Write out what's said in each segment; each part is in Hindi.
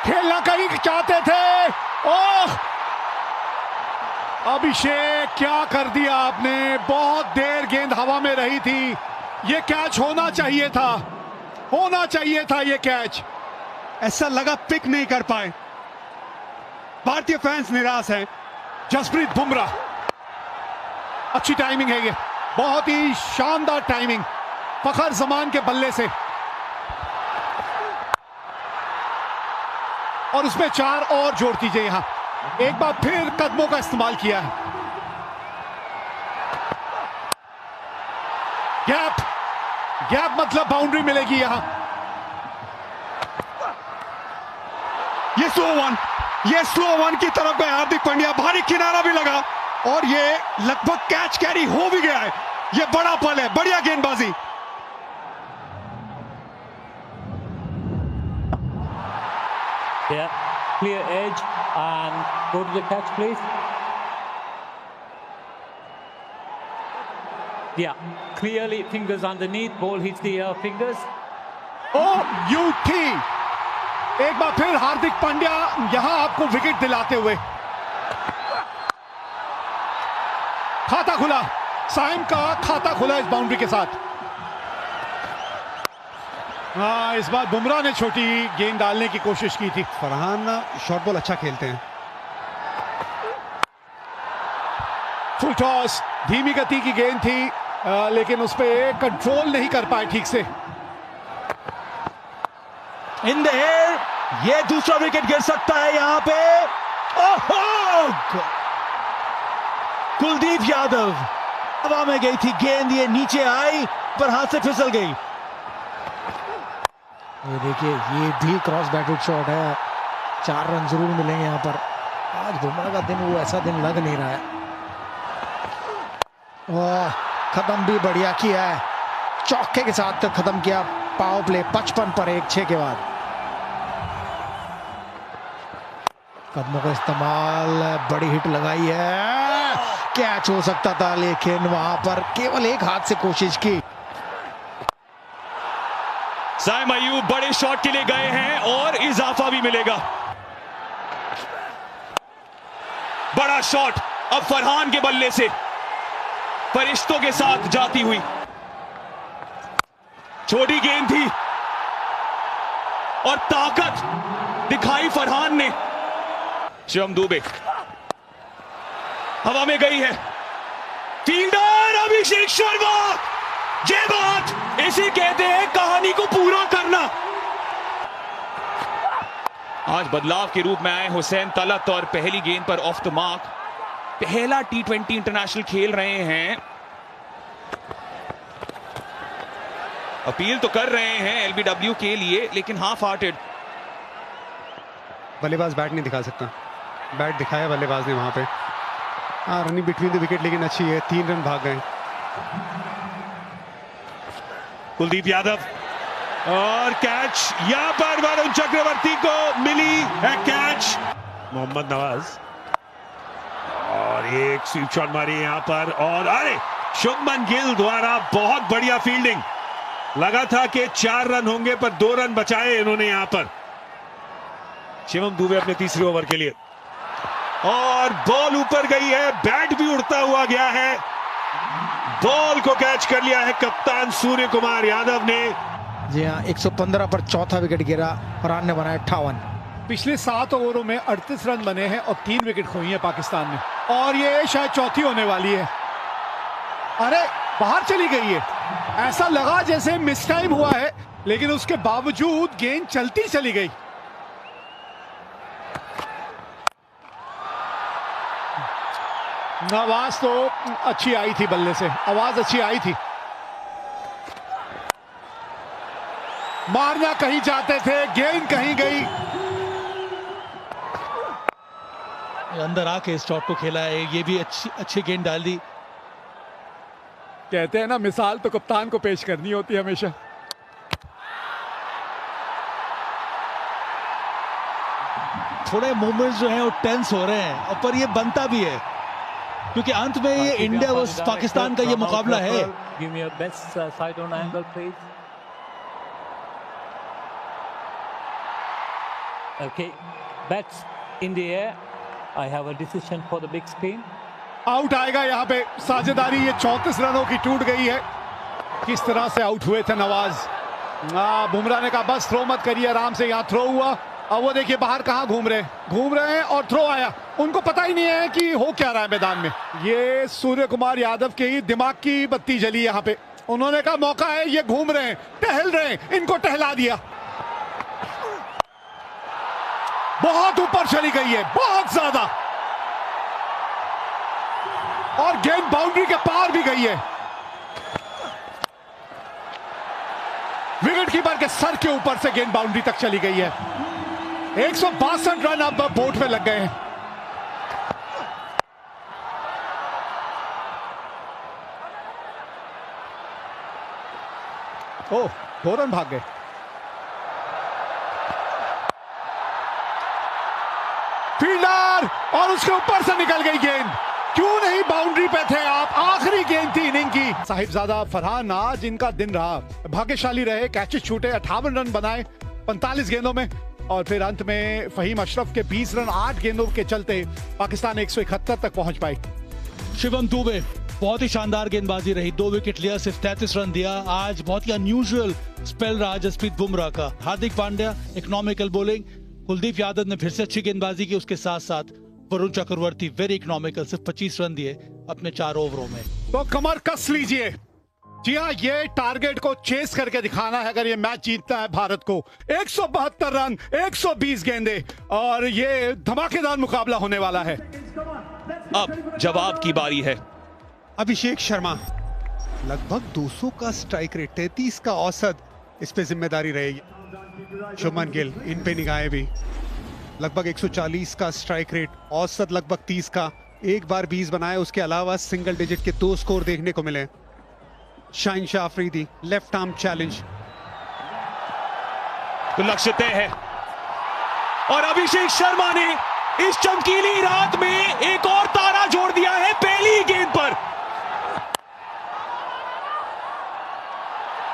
खेलना कहीं चाहते थे। ओह अभिषेक, क्या कर दिया आपने। बहुत देर गेंद हवा में रही थी। ये कैच होना चाहिए था, होना चाहिए था ये कैच। ऐसा लगा पिक नहीं कर पाए। भारतीय फैंस निराश हैं। जसप्रीत बुमराह, अच्छी टाइमिंग है ये, बहुत ही शानदार टाइमिंग फखर जमान के बल्ले से। और उसमें 4 और जोड़ दीजिए। यहां एक बार फिर कदमों का इस्तेमाल किया है। गैप, गैप मतलब बाउंड्री मिलेगी यहां। ये स्लो वन की तरफ गए हार्दिक पांड्या। भारी किनारा भी लगा और ये लगभग कैच कैरी हो भी गया है। ये बड़ा पल है, बढ़िया गेंदबाजी। Yeah, clear edge and go to the catch, please. Yeah, clearly fingers underneath, ball hits the fingers. OUT, एक बार फिर हार्दिक पांड्या यहां आपको विकेट दिलाते हुए। खाता खुला, साइम का खाता खुला इस बाउंड्री के साथ। हाँ, इस बार बुमराह ने छोटी गेंद डालने की कोशिश की थी। फरहान शॉर्ट बॉल अच्छा खेलते हैं। फुल टॉस, धीमी गति की गेंद थी, लेकिन उस पर कंट्रोल नहीं कर पाए ठीक से। इन द एयर, ये दूसरा विकेट गिर सकता है यहां पे। ओहो! कुलदीप यादव, हवा में गई थी गेंद, ये नीचे आई पर हाथ से फिसल गई। ये देखिए, ये भी क्रॉस बैटेड शॉट है। 4 रन जरूर मिलेंगे यहाँ पर। आज बुमराह का दिन वो ऐसा दिन लग नहीं रहा है। वाह, खत्म भी बढ़िया किया है, चौके के साथ खत्म किया पावर प्ले 55 पर 1 6 के बाद। कदमों का इस्तेमाल, बड़ी हिट लगाई है, कैच हो सकता था लेकिन वहां पर केवल एक हाथ से कोशिश की। साइम अयूब बड़े शॉट के लिए गए हैं और इजाफा भी मिलेगा। बड़ा शॉट अब फरहान के बल्ले से फरिश्तों के साथ जाती हुई। छोटी गेंद थी और ताकत दिखाई फरहान ने। शिवम दुबे हवा में गई है, फील्डर अभिषेक शर्मा। ये बात इसे कहते हैं कहानी को पूरा करना। आज बदलाव के रूप में आए हुसैन तलत और पहली गेंद पर ऑफ द मार्क। पहला T20 इंटरनेशनल खेल रहे हैं। अपील तो कर रहे हैं LBW के लिए, लेकिन हाफ हार्टेड। बल्लेबाज बैट नहीं दिखा सकता, बैट दिखाया बल्लेबाज ने वहां पे। हाँ, रनिंग बिटवीन द विकेट लेकिन अच्छी है, 3 रन भाग गए। कुलदीप यादव और कैच, यहां पर वरुण चक्रवर्ती को मिली है कैच। मोहम्मद नवाज और ये एक स्वीप शॉट मारी यहां पर, और अरे शुभमन गिल द्वारा बहुत बढ़िया फील्डिंग। लगा था कि 4 रन होंगे पर 2 रन बचाए इन्होंने यहां पर। शिवम दुबे अपने तीसरे ओवर के लिए, और बॉल ऊपर गई है, बैट भी उड़ता हुआ गया है। बॉल को कैच कर लिया है कप्तान सूर्य कुमार यादव ने। जी हाँ, 115 पर चौथा विकेट गिरा, फरहान ने बनाया 58। पिछले 7 ओवरों में 38 रन बने हैं और 3 विकेट खोई हैं पाकिस्तान ने, और ये शायद चौथी होने वाली है। अरे बाहर चली गई है, ऐसा लगा जैसे मिस टाइम हुआ है, लेकिन उसके बावजूद गेंद चलती चली गई। आवाज तो अच्छी आई थी, बल्ले से आवाज अच्छी आई थी। मारना कहीं जाते थे, गेंद कहीं गई। अंदर आके इस शॉट को खेला है, ये भी अच्छी गेंद डाल दी। कहते हैं ना, मिसाल तो कप्तान को पेश करनी होती है हमेशा। थोड़े मूवमेंट्स जो हैं वो टेंस हो रहे हैं, और पर ये बनता भी है क्योंकि अंत में ये इंडिया वर्सेस पाकिस्तान का ये मुकाबला है। Give me your best side on angle, please. Okay, bats in the air. I have a decision for the big screen. Out आएगा यहाँ पे साझेदारी, ये 34 रनों की टूट गई है। किस तरह से आउट हुए थे नवाज। बुमराह ने कहा बस थ्रो मत करिए, आराम से यहाँ थ्रो हुआ। अब वो देखिए बाहर कहाँ घूम रहे हैं और थ्रो आया। उनको पता ही नहीं है कि हो क्या रहा है मैदान में। ये सूर्य कुमार यादव के ही दिमाग की बत्ती जली यहाँ पे। उन्होंने कहा मौका है, ये घूम रहे हैं, टहल रहे हैं, इनको टहला दिया। बहुत ऊपर चली गई है, बहुत ज्यादा, और गेंद बाउंड्री के पार भी गई है। विकेट कीपर के सर के ऊपर से गेंद बाउंड्री तक चली गई है। 162 रन अब बोर्ड पे लग गए हैं। ओह, 2 रन भाग गए। फील्डर, और उसके ऊपर से निकल गई गेंद। क्यों नहीं बाउंड्री पे थे आप? आखिरी गेंद थी इनिंग की। साहिबजादा फरहान आज इनका दिन रहा, भाग्यशाली रहे। कैचेस छूटे, 58 रन बनाए 45 गेंदों में, और फिर अंत में फहीम अशरफ के 20 रन 8 गेंदों के चलते पाकिस्तान 171 तक पहुंच पाई। शिवम दुबे बहुत ही शानदार गेंदबाजी रही, 2 विकेट लिया, सिर्फ 33 रन दिया। आज बहुत ही अनयूजुअल स्पेल रहा जसप्रीत बुमराह का। हार्दिक पांड्या इकोनॉमिकल बॉलिंग, कुलदीप यादव ने फिर से अच्छी गेंदबाजी की, उसके साथ साथ वरुण चक्रवर्ती वेरी इकोनॉमिकल, सिर्फ 25 रन दिए अपने 4 ओवरों में। तो कमर कस लीजिए। जी हाँ, ये टारगेट को चेस करके दिखाना है अगर ये मैच जीतना है भारत को। 172 रन, 120 गेंदे, और ये धमाकेदार मुकाबला होने वाला है। अब जवाब की बारी है। अभिषेक शर्मा लगभग 200 का स्ट्राइक रेट, 33 का औसत, इस पे जिम्मेदारी रहेगी। शुभमन गिल, इन पे निगाहें भी। लगभग 140 का स्ट्राइक रेट, औसत लगभग 30 का, एक बार 20 बनाए, उसके अलावा सिंगल डिजिट के 2 स्कोर देखने को मिले। Shaheen Shah Afridi left arm challenge, तो लक्ष्य तय है, और अभिषेक शर्मा ने इस चमकीली रात में एक और तारा जोड़ दिया है पहली ही गेंद पर।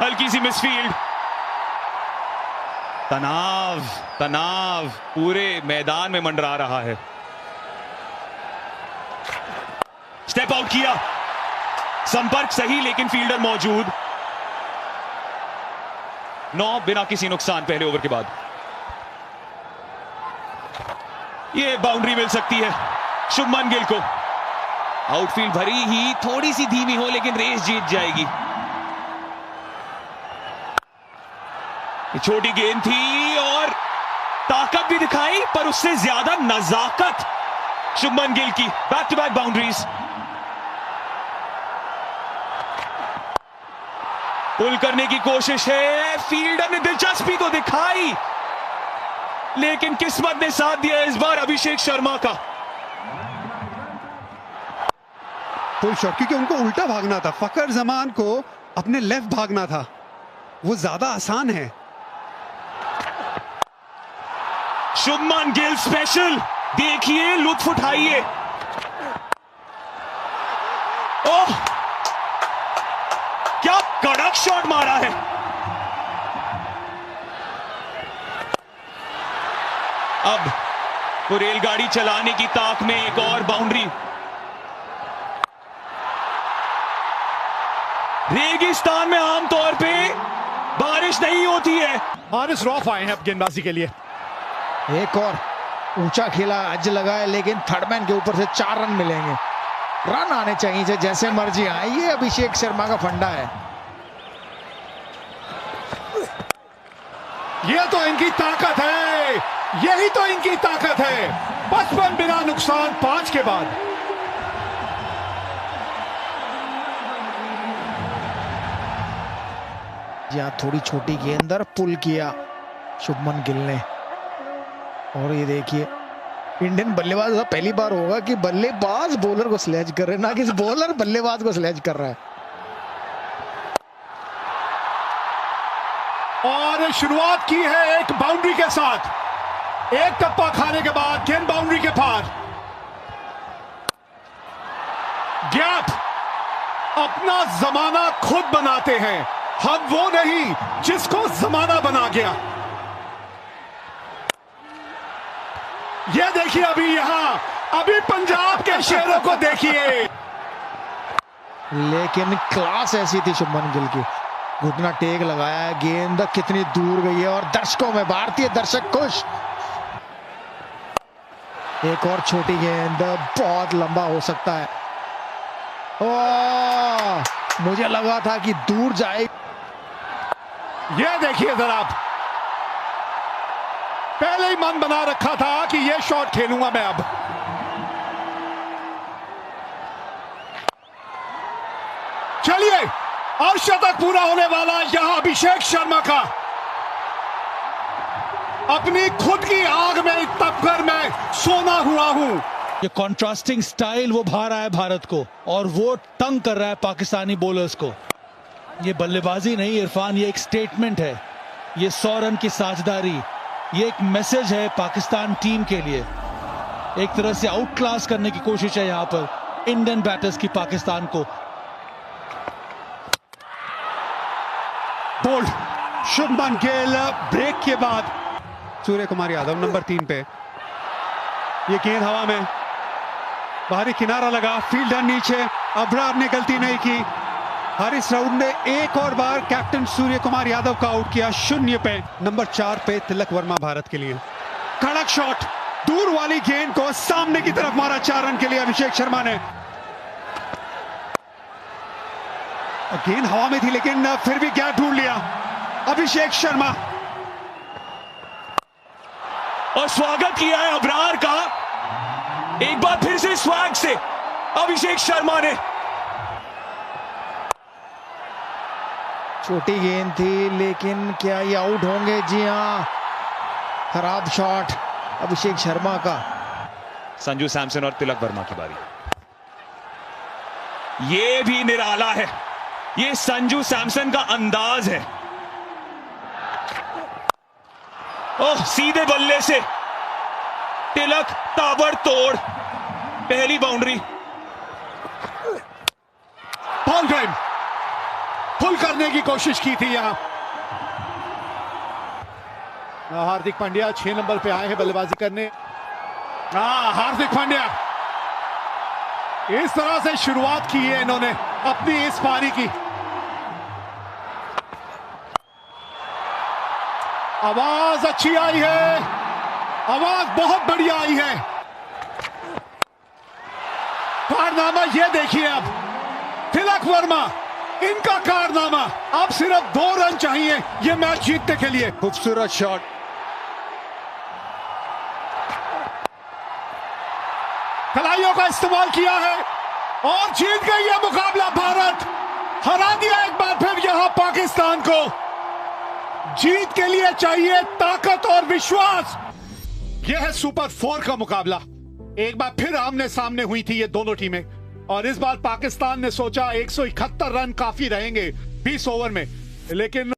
हल्की सी मिसफील्ड, तनाव पूरे मैदान में मंडरा रहा है। स्टेप आउट किया, संपर्क सही लेकिन फील्डर मौजूद। 9 बिना किसी नुकसान पहले ओवर के बाद। ये बाउंड्री मिल सकती है शुभमन गिल को। आउटफील्ड भरी ही थोड़ी सी धीमी हो लेकिन रेस जीत जाएगी। छोटी गेंद थी और ताकत भी दिखाई, पर उससे ज्यादा नजाकत शुभमन गिल की। बैक टू बैक बाउंड्रीज, पुल करने की कोशिश है। फील्डर ने दिलचस्पी तो दिखाई लेकिन किस्मत ने साथ दिया इस बार अभिषेक शर्मा का। पुल शॉट, क्योंकि उनको उल्टा भागना था। फकर जमान को अपने लेफ्ट भागना था, वो ज्यादा आसान है। शुभमन गिल स्पेशल, देखिए, लुत्फ उठाइए। ओह, क्या कड़क शॉट मारा है। अब वो रेलगाड़ी चलाने की ताक में एक और बाउंड्री। रेगिस्तान में आमतौर पे बारिश नहीं होती है। हारिस रौफ आए हैं अब गेंदबाजी के लिए। एक और ऊंचा खेला, अज लगाए, लेकिन थर्डमैन के ऊपर से 4 रन मिलेंगे। रन आने चाहिए जैसे मर्जी आए, ये अभिषेक शर्मा का फंडा है। ये तो इनकी ताकत है, यही तो इनकी ताकत है। 55 बिना नुकसान 5 के बाद। यहाँ थोड़ी छोटी गेंद पर पुल किया शुभमन गिल ने, और ये देखिए इंडियन बल्लेबाज पहली बार होगा कि बल्लेबाज बॉलर को स्लेज कर रहे हैं, ना कि बॉलर बल्लेबाज को स्लेज कर रहा है। और शुरुआत की है एक बाउंड्री के साथ, एक टप्पा खाने के बाद गेंद बाउंड्री के पार। गैप अपना जमाना खुद बनाते हैं, हम वो नहीं जिसको जमाना बना गया। ये देखिए अभी पंजाब के शेरों को देखिए। लेकिन क्लास ऐसी थी शुभमन गिल की, घुटना टेक लगाया है, गेंद कितनी दूर गई है और दर्शकों में भारतीय दर्शक खुश। एक और छोटी गेंद, बहुत लंबा हो सकता है। ओह, मुझे लगा था कि दूर जाए। ये देखिए जरा, पहले ही मन बना रखा था कि ये शॉट खेलूंगा मैं। अब चलिए, और शतक पूरा होने वाला यहां अभिषेक शर्मा का। अपनी खुद की आग में तपकर मैं सोना हुआ हूं। ये कॉन्ट्रास्टिंग स्टाइल वो भा रहा है भारत को, और वो तंग कर रहा है पाकिस्तानी बॉलर्स को। ये बल्लेबाजी नहीं इरफान, ये एक स्टेटमेंट है। ये 100 रन की साझेदारी, ये एक मैसेज है पाकिस्तान टीम के लिए। एक तरह से आउट क्लास करने की कोशिश है यहां पर इंडियन बैटर्स की पाकिस्तान को। बोल्ड शुभमन गिल ब्रेक के बाद सूर्य कुमार यादव नंबर 3 पे। ये गेंद हवा में, बाहरी किनारा लगा, फील्डर नीचे, अबरार ने गलती नहीं की। हारिस राउड ने एक और बार कैप्टन सूर्य कुमार यादव का आउट किया 0 पे। नंबर 4 पे तिलक वर्मा भारत के लिए। कड़क शॉट, दूर वाली गेंद को सामने की तरफ मारा 4 रन के लिए अभिषेक शर्मा ने। गेंद हवा में थी लेकिन फिर भी गैप ढूंढ लिया अभिषेक शर्मा। और स्वागत किया है अबरार का, एक बार फिर से स्वैग से अभिषेक शर्मा ने। छोटी गेंद थी लेकिन क्या ये आउट होंगे? जी हां, खराब शॉट अभिषेक शर्मा का। संजू सैमसन और तिलक वर्मा की बारी। ये भी निराला है, ये संजू सैमसन का अंदाज है। ओह, सीधे बल्ले से तिलक ताबड़तोड़, पहली बाउंड्री। बॉल ड्राइव फुल करने की कोशिश की थी यहां। हार्दिक पांड्या 6 नंबर पे आए हैं बल्लेबाजी करने। हार्दिक पांड्या, इस तरह से शुरुआत की है इन्होंने अपनी इस पारी की। आवाज अच्छी आई है, आवाज बहुत बढ़िया आई है। कारनामा ये देखिए, अब तिलक वर्मा, इनका कारनामा। अब सिर्फ 2 रन चाहिए ये मैच जीतने के लिए। खूबसूरत शॉट, खिलाड़ियों का इस्तेमाल किया है और जीत गई है मुकाबला। भारत हरा दिया एक बार फिर यहां पाकिस्तान को। जीत के लिए चाहिए ताकत और विश्वास। यह है सुपर 4 का मुकाबला। एक बार फिर आमने सामने हुई थी ये दोनों टीमें, और इस बार पाकिस्तान ने सोचा 171 रन काफी रहेंगे 20 ओवर में, लेकिन